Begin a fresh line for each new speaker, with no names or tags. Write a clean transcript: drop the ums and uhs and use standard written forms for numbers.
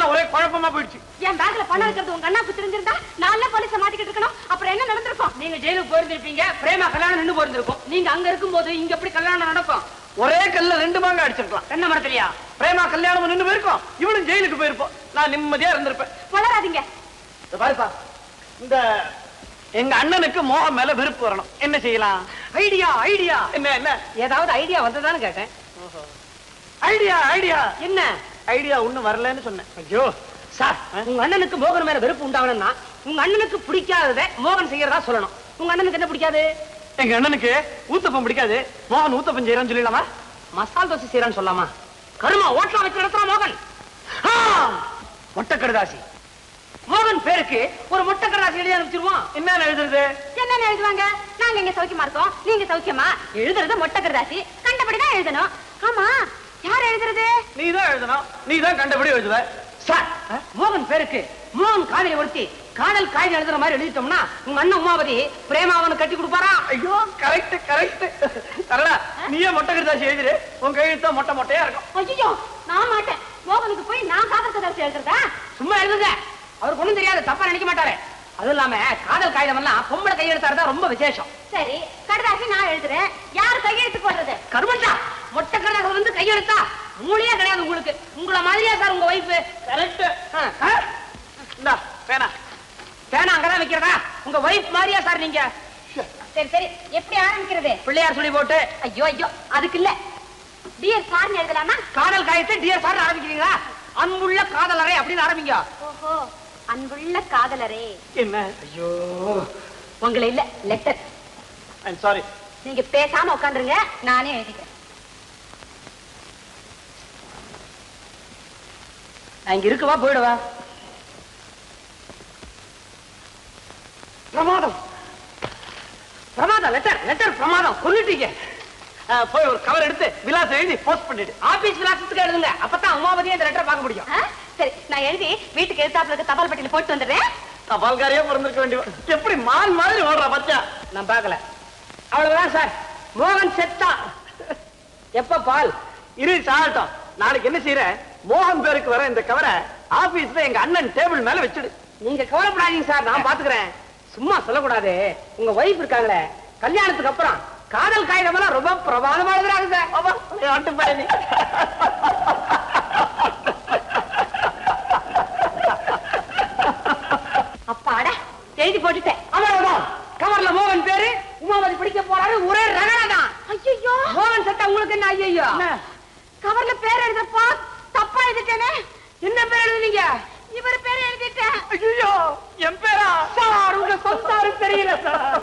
தான் ஒரே குழப்பமா போயிடுச்சு.
என் பேக்ல பணம் இருக்கிறது உங்க அண்ணாக்கு தெரிஞ்சிருந்தா நான் போலீஸ மாட்டிக்கிட்டு இருக்கணும். அப்புறம் என்ன நடந்திருக்கும்?
நீங்க ஜெயிலுக்கு போயிருந்திருப்பீங்க, பிரேமா கல்யாணம் நின்று போயிருந்திருக்கும். நீங்க அங்க இருக்கும்போது இங்க எப்படி கல்யாணம் நடக்கும்?
ஒரே கல்ல 2 மாங்க அடிச்சிருக்கலாம்.
தென்னை மரத்திலையா?
பிரேமா கல்யாணம் நின்று போயிருக்கோம், இவனும் ஜெயிலுக்கு போயிருப்போம். நான் நிம்மதியா இருந்திருப்பேன்.
வளராதீங்க.
பாருப்பா, இந்த எங்க அண்ணனுக்கு மோகம் மேல வெறுப்பு வரணும். என்ன செய்யலாம்?
Idea idea.
என்ன என்ன
ஏதாவது ஐடியா வந்ததான்னு கேட்டேன்.
ஐடியா ஐடியா
என்ன
ஐடியா? ஒண்ணும் வரலன்னு சொன்னேன்.
ஐயோ சார், உங்க அண்ணனுக்கு மோகன் மேல வெறுப்பு உண்டாகணும்னா உங்க அண்ணனுக்கு பிடிக்காததை மோகன் செய்யறதா சொல்லணும். உங்க அண்ணனுக்கு என்ன பிடிக்காது?
எங்க அண்ணனுக்கு ஊத்தப்பம் பிடிக்காது. மோகன் ஊத்தப்பம் செய்யறான்னு சொல்லிடலாமா?
மசால் தோசை செய்யறான்னு சொல்லலாமா? கருமா ஓட்டலாம் வச்சு நடத்துறான் மோகன்.
மொட்டை கடுதாசி.
மோகன் பேருக்கு ஒரு மொட்டை கடுதாசி எழுதி அனுப்பிச்சிருவான்.
என்ன எழுதுறது?
என்ன எழுதுவாங்க? நாங்க இங்க சௌக்கியமா இருக்கோம், நீங்க சௌக்கியமா? எழுதுறது மொட்டை கடுதாசி, கண்டபடிதான் எழுதணும். ஆமா, யார் எழுதுறது?
நீதான் எழுதணும். நீதான் கண்டபடி எழுதுவ.
சார், மோகன் பேருக்கு மோகன் காதலை ஒருத்தி காதல் காய்கறி எழுதுற மாதிரி எழுதிட்டோம்னா உங்க அண்ணன் உமாவதி பிரேமா அவனுக்கு கட்டி கொடுப்பாரா?
ஐயோ, கரெக்ட் கரெக்ட். தரடா, நீயே மொட்டை கடுதாசி எழுதுரு. உங்க எழுத்தா மொட்டை மொட்டையா இருக்கும்.
ஐயோ, நான் மாட்டேன். மோகனுக்கு போய் நான் காதல் கடுதாசி எழுதுறதா?
சும்மா எழுதுங்க, அவருக்கு ஒண்ணும் தெரியாது, தப்பா நினைக்க மாட்டாரு. அது இல்லாம காதல் காகிதம் எல்லாம் பொம்பளை கையெழுத்தாருதான் ரொம்ப விசேஷம்.
சரி, கடுதாசி நான் எழுதுறேன், யார் கையெழுத்து போடுறது?
கருமண்டா, மொட்டை கடுதாசி வந்து கையெழுத்தா மூளையே கிடையாது உங்களுக்கு. உங்களை மாதிரியா சார் உங்க வைஃப்?
கரெக்ட். இந்தா பேனா.
பேனா அங்கதான் வைக்கிறதா? உங்க வைஃப் மாதிரியா சார் நீங்க?
சரி சரி, எப்படி ஆரம்பிக்கிறது?
பிள்ளையார் சொல்லி போட்டு.
ஐயோ ஐயோ, அதுக்கு இல்ல, டியர் சார்னு எழுதலாமா?
காதல் காயத்தை டியர் சார் ஆரம்பிக்கிறீங்களா? அன்புள்ள காதலரை அப்படின்னு ஆரம்பிங்க.
ஓஹோ, அன்புள்ள காதலரே.
என்ன?
ஐயோ,
உங்களை இல்ல, லெட்டர்.
I'm sorry.
நீங்க பேசாம உட்காந்துருங்க, நானே எழுதிக்கிறேன்.
நான் இங்க இருக்கவா போயிடுவா? பிரமாதம் பிரமாதம், லெட்டர் லெட்டர் பிரமாதம். கொன்னுட்டீங்க.
போய் ஒரு கவர் எடுத்து விலாசம் எழுதி போஸ்ட் பண்ணிடு.
ஆபீஸ் விலாசத்துக்கு எழுதுங்க, அப்பதான் உமாவதியே இந்த லெட்டர் பார்க்க முடியும்.
சரி, நான் எழுதி வீட்டுக்கு எழுத்தாப்புல இருக்க தபால் பெட்டியில போட்டு வந்துடுறேன்.
பால்காரியா பிறந்திருக்க வேண்டிய எப்படி மான் மாதிரி ஓடுறா பச்சா.
நான் பார்க்கல. அவ்வளவுதான் சார், மோகன் செத்தா. எப்ப பால்?
இரு சாகட்டும். நாளைக்கு என்ன செய்யற? மோகன் பேருக்கு வர இந்த கவரை ஆபீஸ்ல எங்க அண்ணன் டேபிள் மேல வச்சுடு.
நீங்க கவலைப்படாதீங்க சார், நான் பாத்துக்கிறேன். சும்மா சொல்லக்கூடாது. உங்க வைஃப் இருக்காங்களே, கல்யாணத்துக்கு அப்புறம் காதல் காகிதம் எல்லாம் ரொம்ப பிரமாதமா எழுதுறாங்க சார்.
அப்பாடா, எழுதி போட்டுட்டேன்.
அவ்வளவுதான். கவர்ல மோகன் பேரு, உமாவதி பிடிக்க போறாரு, ஒரே ரகடாதான்.
ஐயோ,
மோகன் செத்தா உங்களுக்கு என்ன? ஐயோ,
கவர்ல பேர் எழுதப்பா தப்பா எழுதிட்டேனே.
என்ன பேர் எழுதுனீங்க?
இவர் பேர் எழுதிட்டேன்.
ஐயோ, என் பேரா?
சார், உங்க சொந்த தெரியல சார்.